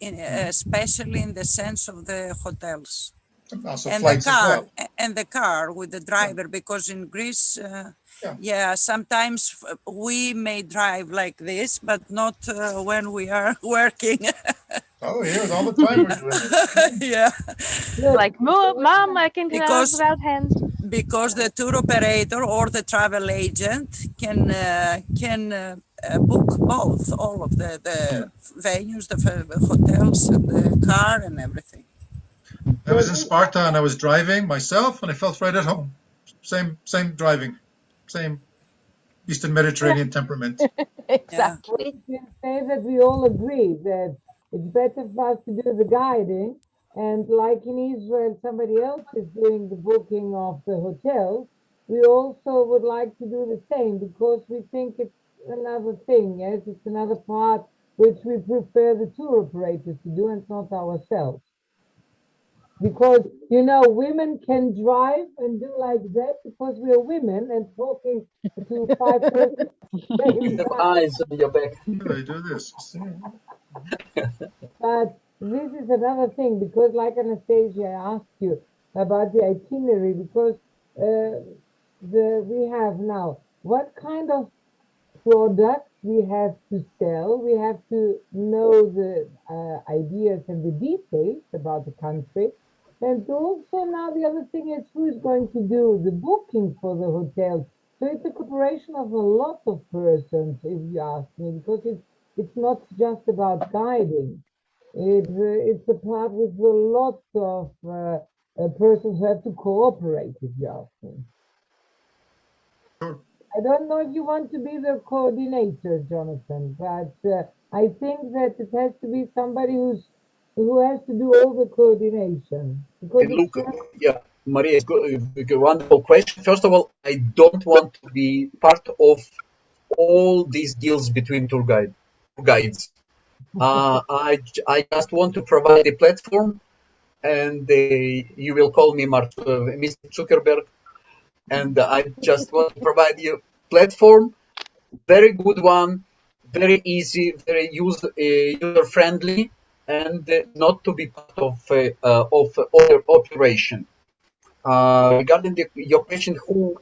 especially in the sense of the hotels. Also And flights as well. And the car with the driver, because in Greece, sometimes we may drive like this, but not when we are working. Oh, here's all the time we're doing it. Yeah. Like, Mom, I can drive without hands. Because the tour operator or the travel agent can book both, all of the venues, the hotels, and the car and everything. I was in Sparta and I was driving myself and I felt right at home. Same driving, same Eastern Mediterranean temperament. Exactly. We can say that we all agree that it's better for us to do the guiding, and like in Israel, somebody else is doing the booking of the hotels. We also would like to do the same because we think it's another thing, yes, it's another part which we prefer the tour operators to do and not ourselves. Because, you know, women can drive and do like that because we are women and talking to 5 persons. You have eyes on your back. I do this. But this is another thing, because like Anastasia, I asked you about the itinerary, because we have now, what kind of products we have to sell, we have to know the ideas and the details about the country. And also now the other thing is who's going to do the booking for the hotel. So it's a cooperation of a lot of persons, if you ask me, because it's not just about guiding. It's a part with a lot of persons who have to cooperate, if you ask me. Sure. I don't know if you want to be the coordinator, Jonathan, but I think that it has to be somebody who has to do all the coordination. Because Look, Maria, it's a wonderful question. First of all, I don't want to be part of all these deals between guides. I just want to provide a platform, and you will call me Mr. Zuckerberg, and I just want to provide you platform, very good one, very easy, very user friendly, and not to be part of other operation. Regarding your question, who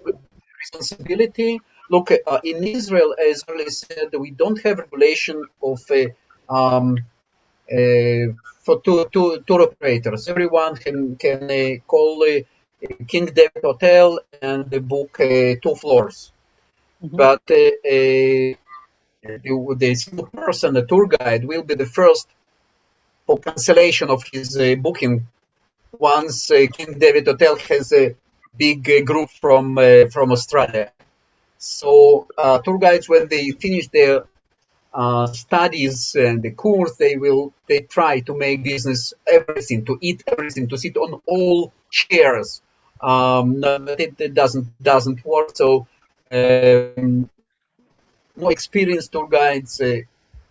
responsibility? Look, in Israel, as earlier said, we don't have regulation of for tour operators. Everyone can call King David Hotel and book 2 floors. But the single person, the tour guide, will be the first for cancellation of his booking once King David Hotel has a big group from Australia. So tour guides, when they finish their studies and the course, they try to make business everything, to eat everything, to sit on all chairs. But it doesn't work. So more experienced tour guides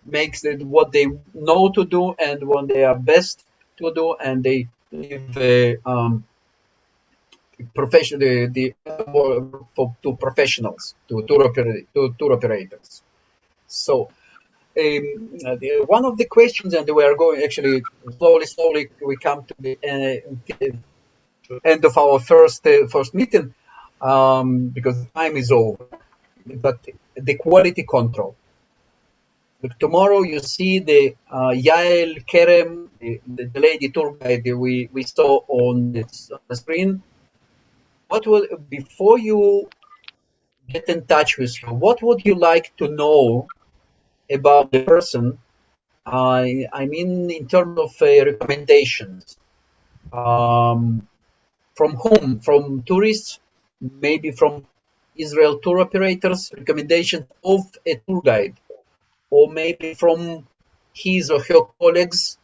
makes it what they know to do and what they are best to do, and they leave to professionals, to tour operators. So one of the questions, and we are going actually slowly, we come to the end of our first meeting because time is over. But the quality control. Tomorrow you see the Yael Kerem, the lady tour guide we saw on the screen. Before you get in touch with you, what would you like to know about the person? I mean, in terms of recommendations. From whom? From tourists? Maybe from Israel tour operators? Recommendations of a tour guide? Or maybe from his or her colleagues?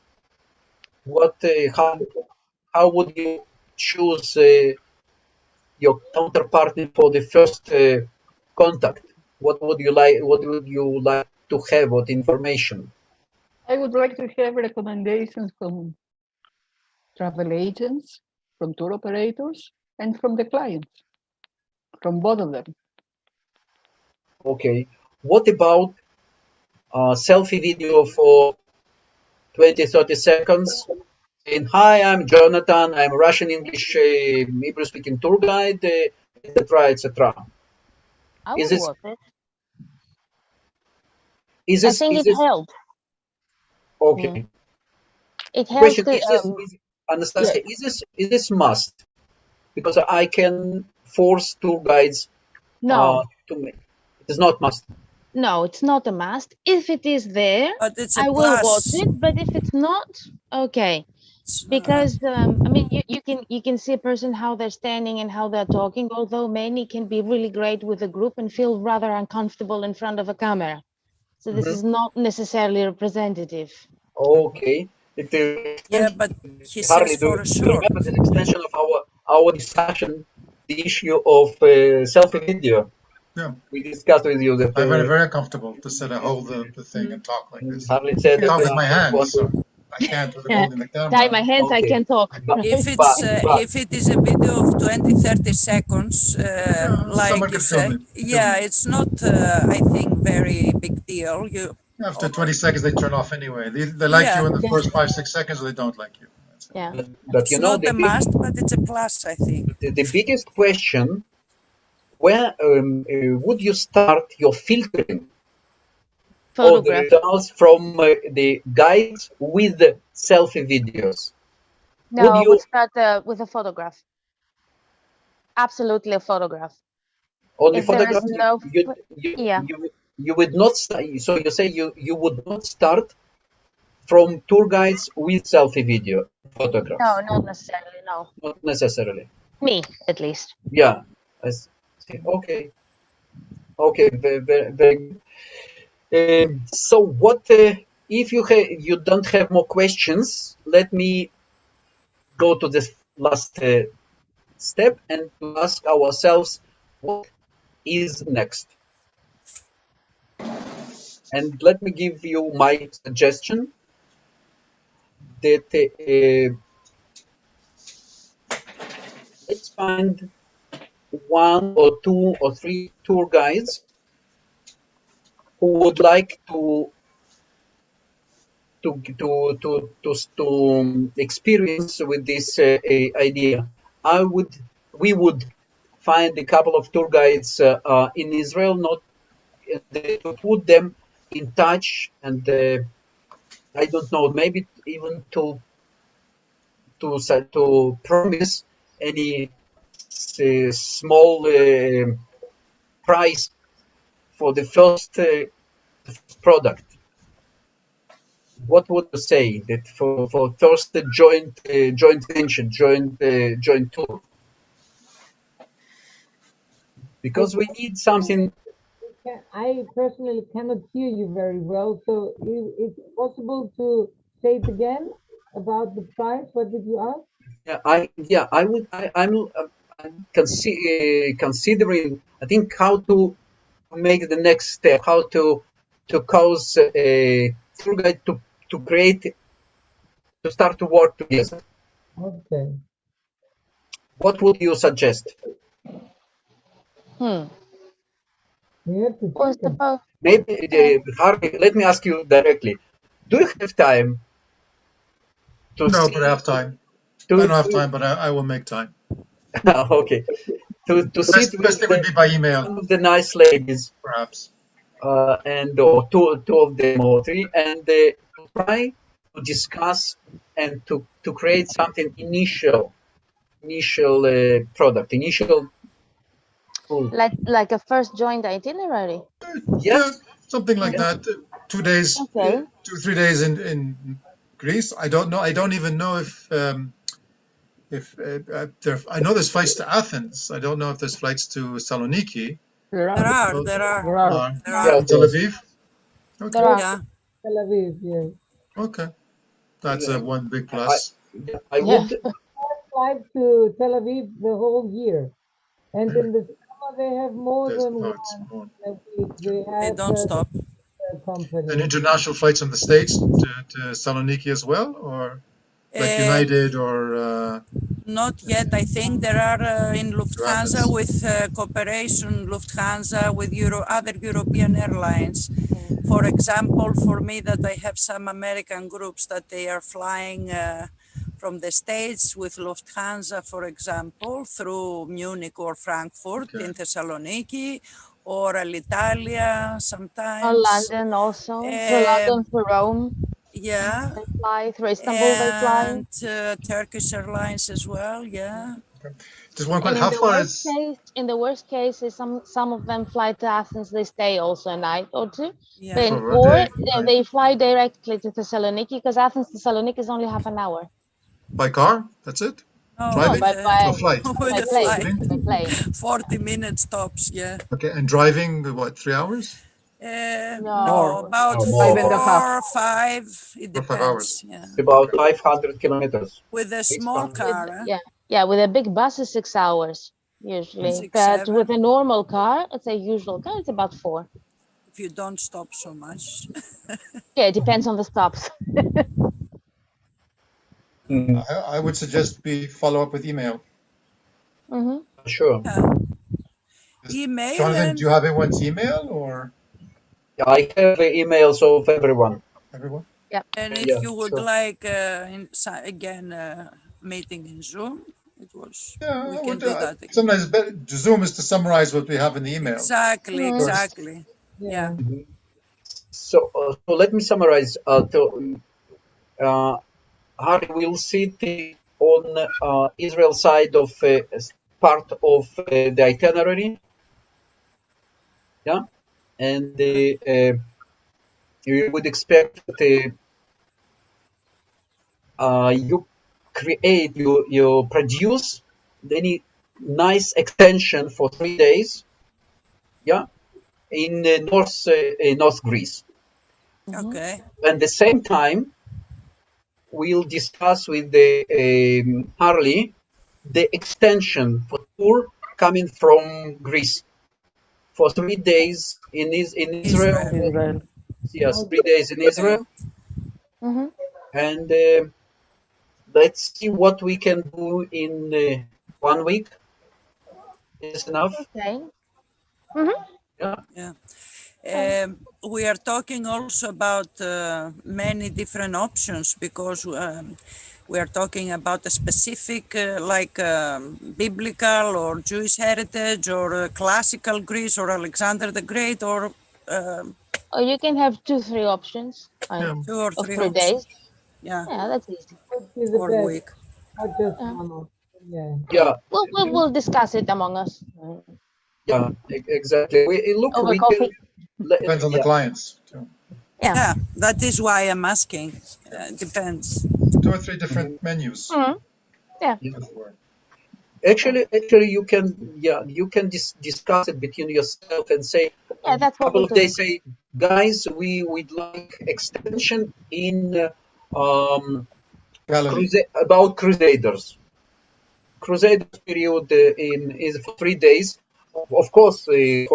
How would you choose your counterparty for the first contact? What would you like? What would you like to have? What information? I would like to have recommendations from travel agents, from tour operators, and from the clients, from both of them. Okay. What about selfie video for 20-30 seconds? And hi, I'm Jonathan. I'm a Russian English Hebrew speaking tour guide, etc. etc. I Is will this watch it. is I this think is it this helps. okay? It helps Question: to Is this Anastasia? Is this must? Because I can force tour guides no, to make. It is not must. no, it's not a must. If it is there, But it's a I will watch plus. it. But if it's not, okay. Because I mean, you can see a person how they're standing and how they're talking. Although many can be really great with a group and feel rather uncomfortable in front of a camera. So this is not necessarily representative. Okay. Yeah, but he Harley, says for do you sure. remember this extension of our discussion, the issue of selfie video? Yeah. We discussed with you that I find it very comfortable to sit and hold the thing and talk like this. Harley I said can talk that with my I don't hands, want so to. I can't with Yeah. holding the camera. Tie my hands, I Okay. can talk. But, If it's but if it is a video of 20-30 seconds, like someone you can film say, it. yeah, it's not I think very big deal. You After 20 seconds, they turn off anyway. They like you in the Yeah. first 5-6 seconds, or they don't like you. That's it. Yeah. but you it's know not a must, but it's a plus, I think. the biggest question: where would you start your filtering of the Photograph. results from the guides with the selfie videos? No, Would I you would start with a photograph. Absolutely a photograph. only If there is photograph? no, yeah, You would not start. So you say you would not start from tour guides with selfie video photographs? no, not necessarily, no. Not necessarily. Me, at least. Yeah. I see. Okay. Okay. Very, very, very good. So what if you don't have more questions? Let me go to this last step and to ask ourselves what is next. And let me give you my suggestion that let's find 1 or 2 or 3 tour guides who would like to experience with this idea. We would find a couple of tour guides in Israel, not to put them in touch, and I don't know, maybe even to promise any small price for the first product. What would you say that for first joint venture, joint tour? Because we need something. I personally cannot hear you very well, so is it possible to say it again about the price? What did you ask? I'm considering. I think how to make the next step. How to cause a tour guide to create to start to work together. Okay. What would you suggest? We have to Or think about suppose, Maybe Harvey, let me ask you directly. Do you have time to No, see but I have time. I to don't have time, but I will make time. okay to sit Best thing would be by email, one of the nice ladies perhaps. and or two of them or three and to try to discuss and to create something initial product initial tool. like a first joint itinerary. Yeah. Yeah, something like that. 2 days, Okay. 2-3 days in Greece. I don't know. I don't even know if I know there's flights to Athens. I don't know if there's flights to Saloniki. There There are. are, there are, There are. there Yeah, are. of Tel course. Aviv. There Okay. are. Yeah. Tel Aviv, yes. Okay. That's Yeah. one big I plus. I Yeah. would Flight to Tel Aviv the whole year. And in the summer, they have more There's than no, it's one more. a week. They They have don't stop. company. And international flights from the States to Saloniki as well, or like United or? Not yet. I think there are in Lufthansa Athens. with cooperation, Lufthansa with other European airlines. For example, for me that I have some American groups that they are flying from the States with Lufthansa, for example, through Munich or Frankfurt in Thessaloniki, or Alitalia sometimes. Or London also. Through London, through Rome. Yeah. They fly through Istanbul. They fly. And Turkish Airlines as well. Yeah. Just one And question. How far is? in the worst case, is some of them fly to Athens. They stay also a night or two. Yeah. Or they fly directly to Thessaloniki, because Athens Thessaloniki is only half an hour. By car? That's it? No, Driving? by flight? by plane. 40 minutes tops, yeah. Okay, and driving, what, 3 hours? No, about More. 4 or 5, it 4 or 5 depends. hours. Yeah. About 500 kilometers. With a small car. Yeah, with a big bus is 6 hours usually. 6, But 7. with a normal car, it's a usual car, it's about 4. If you don't stop so much. Yeah, it depends on the stops. I would suggest we follow up with email. Sure. Email. Jonathan, do you have everyone's email or? I have emails of everyone. Everyone? Yeah. And if you would like, again, meeting in Zoom, we can do that again. Sometimes Zoom is to summarize what we have in the email. Exactly, exactly. Yeah. So let me summarize. Harry will sit on Israel side of part of the itinerary. Yeah, and you would expect that you produce any nice extension for 3 days. Yeah, in North Greece. Okay. At the same time, we'll discuss with the Harley the extension for tour coming from Greece for 3 days in Israel. Yes, 3 days in Israel. And let's see what we can do in 1 week. Is enough? Okay. Yeah. We are talking also about many different options, because we are talking about a specific biblical or Jewish heritage, or classical Greece, or Alexander the Great, or or you can have 2-3 options. 2 or 3 3 days. Yeah, that's easy. or a week. Not just one option. Yeah. We'll discuss it among us. Yeah, exactly. Over coffee. Depends on the clients too. Yeah, that is why I'm asking. Depends. 2 or 3 different menus. Yeah. Actually, you can discuss it between yourself and say, that's a couple of days, say, guys, we would like extension in about Crusaders. Crusaders period is for 3 days. Of course, the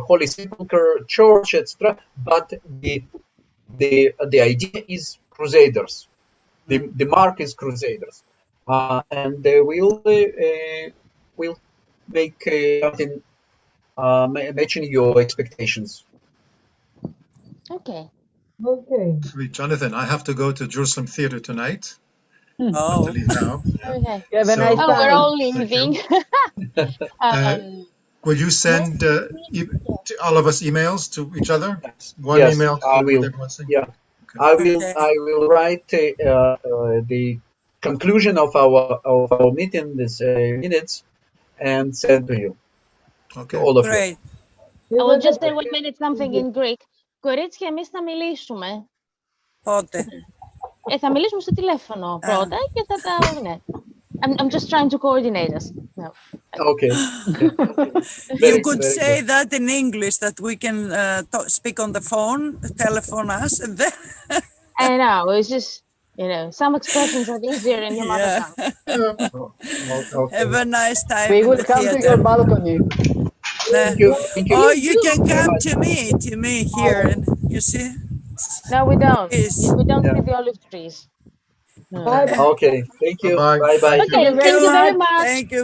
Holy Sepulchre Church, etc. But the idea is Crusaders. The mark is Crusaders, and we'll make something matching your expectations. Okay. Jonathan, I have to go to Jerusalem Theater tonight. Oh. I have to leave now. Okay. Have a nice time. We're all leaving. Will you send all of us emails to each other? One yes, email. I will. Yeah, okay. I will write the conclusion of our meeting, this minutes, and send to you. Okay. To all of Great. I will just say 1 minute something in Greek. Κορίτσια, εμείς θα μιλήσουμε. Πότε? Θα μιλήσουμε στο τηλέφωνο πρώτα και θα τα... Ναι. I'm just trying to coordinate us. No. Okay. You could say that in English, that we can speak on the phone, telephone us, and then... I know, it's just, some expressions are easier in your mother tongue. Have a nice time. We will come to your balcony. Thank you. Oh, you can come to me here. You see? No, we don't. Please. We don't Yeah. see the olive trees. No. Bye. Okay. Thank you. Bye-bye. Bye bye. Thank you. Okay, Thank you very thank you very much. much. Thank you.